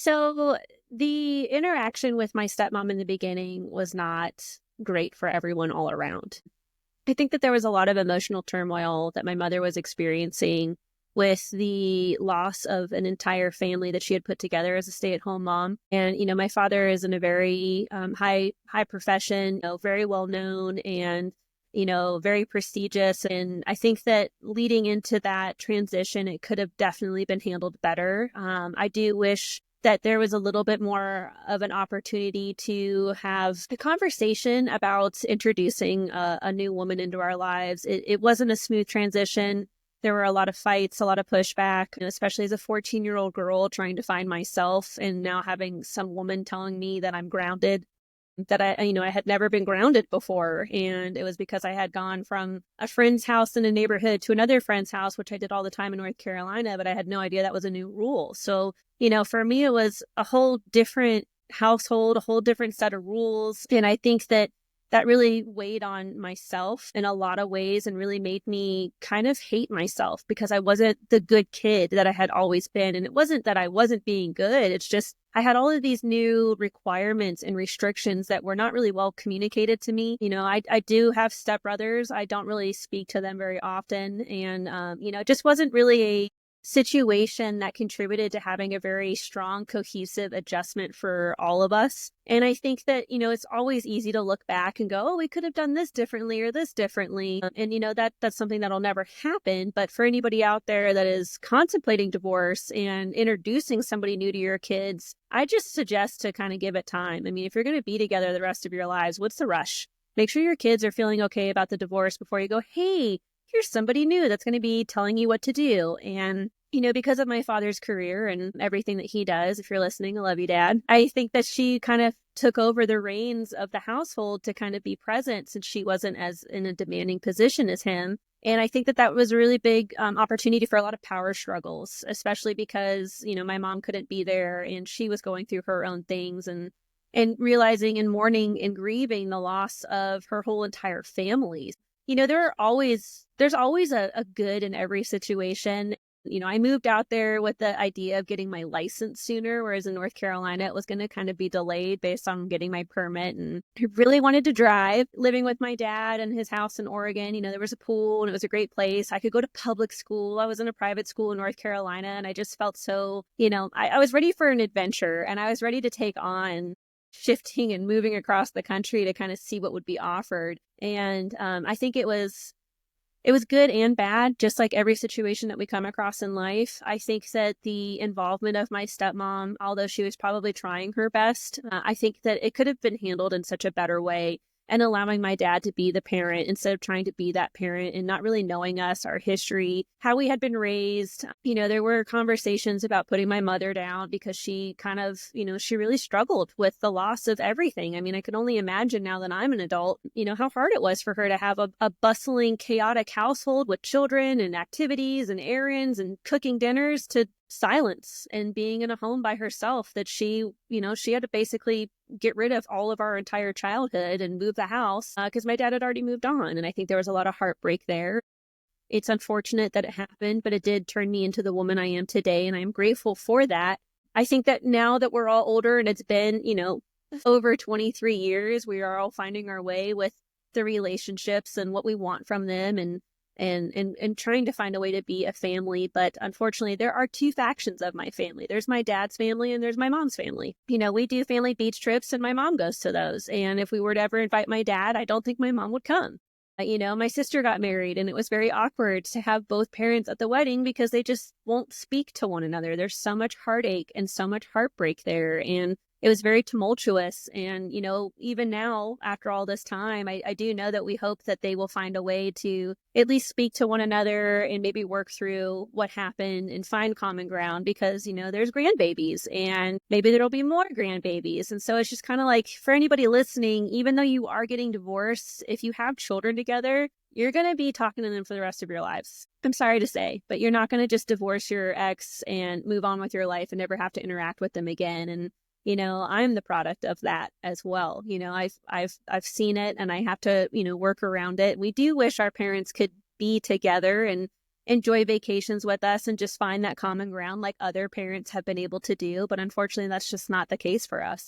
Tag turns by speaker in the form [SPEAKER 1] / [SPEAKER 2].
[SPEAKER 1] So the interaction with my stepmom in the beginning was not great for everyone all around. I think that there was a lot of emotional turmoil that my mother was experiencing with the loss of an entire family that she had put together as a stay-at-home mom. And, my father is in a very high profession, very well known and, very prestigious. And I think that leading into that transition, it could have definitely been handled better. I do wish that there was a little bit more of an opportunity to have a conversation about introducing a new woman into our lives. It wasn't a smooth transition. There were a lot of fights, a lot of pushback, especially as a 14-year-old girl trying to find myself and now having some woman telling me that I'm grounded, that I had never been grounded before. And it was because I had gone from a friend's house in a neighborhood to another friend's house, which I did all the time in North Carolina, but I had no idea that was a new rule. So, for me, it was a whole different household, a whole different set of rules. And I think that really weighed on myself in a lot of ways and really made me kind of hate myself because I wasn't the good kid that I had always been. And it wasn't that I wasn't being good. It's just I had all of these new requirements and restrictions that were not really well communicated to me. I do have stepbrothers. I don't really speak to them very often. And, it just wasn't really a situation that contributed to having a very strong, cohesive adjustment for all of us. And I think that, it's always easy to look back and go, oh, we could have done this differently or this differently. And, that's something that'll never happen. But for anybody out there that is contemplating divorce and introducing somebody new to your kids, I just suggest to kind of give it time. I mean, if you're going to be together the rest of your lives, what's the rush? Make sure your kids are feeling okay about the divorce before you go, hey, here's somebody new that's going to be telling you what to do. And, because of my father's career and everything that he does, if you're listening, I love you, Dad. I think that she kind of took over the reins of the household to kind of be present since she wasn't as in a demanding position as him. And I think that was a really big opportunity for a lot of power struggles, especially because, my mom couldn't be there and she was going through her own things and realizing and mourning and grieving the loss of her whole entire family. There's always a good in every situation. I moved out there with the idea of getting my license sooner, whereas in North Carolina, it was going to kind of be delayed based on getting my permit. And I really wanted to drive. Living with my dad and his house in Oregon, there was a pool and it was a great place. I could go to public school. I was in a private school in North Carolina and I just felt so, I was ready for an adventure and I was ready to take on shifting and moving across the country to kind of see what would be offered. And I think it was good and bad, just like every situation that we come across in life. I think that the involvement of my stepmom, although she was probably trying her best, I think that it could have been handled in such a better way and allowing my dad to be the parent instead of trying to be that parent and not really knowing us, our history, how we had been raised. There were conversations about putting my mother down because she kind of, she really struggled with the loss of everything. I mean, I can only imagine now that I'm an adult, how hard it was for her to have a bustling, chaotic household with children and activities and errands and cooking dinners to silence and being in a home by herself that she had to basically get rid of all of our entire childhood and move the house because my dad had already moved on. And I think there was a lot of heartbreak there. It's unfortunate that it happened, but it did turn me into the woman I am today. And I'm grateful for that. I think that now that we're all older and it's been, over 23 years, we are all finding our way with the relationships and what we want from them and trying to find a way to be a family. But unfortunately, there are two factions of my family. There's my dad's family and there's my mom's family. We do family beach trips and my mom goes to those. And if we were to ever invite my dad, I don't think my mom would come. My sister got married and it was very awkward to have both parents at the wedding because they just won't speak to one another. There's so much heartache and so much heartbreak there. And it was very tumultuous. And, even now, after all this time, I do know that we hope that they will find a way to at least speak to one another and maybe work through what happened and find common ground because, there's grandbabies and maybe there'll be more grandbabies. And so it's just kind of like for anybody listening, even though you are getting divorced, if you have children together, you're going to be talking to them for the rest of your lives. I'm sorry to say, but you're not going to just divorce your ex and move on with your life and never have to interact with them again. And I'm the product of that as well. I've seen it and I have to, work around it. We do wish our parents could be together and enjoy vacations with us and just find that common ground like other parents have been able to do. But unfortunately, that's just not the case for us.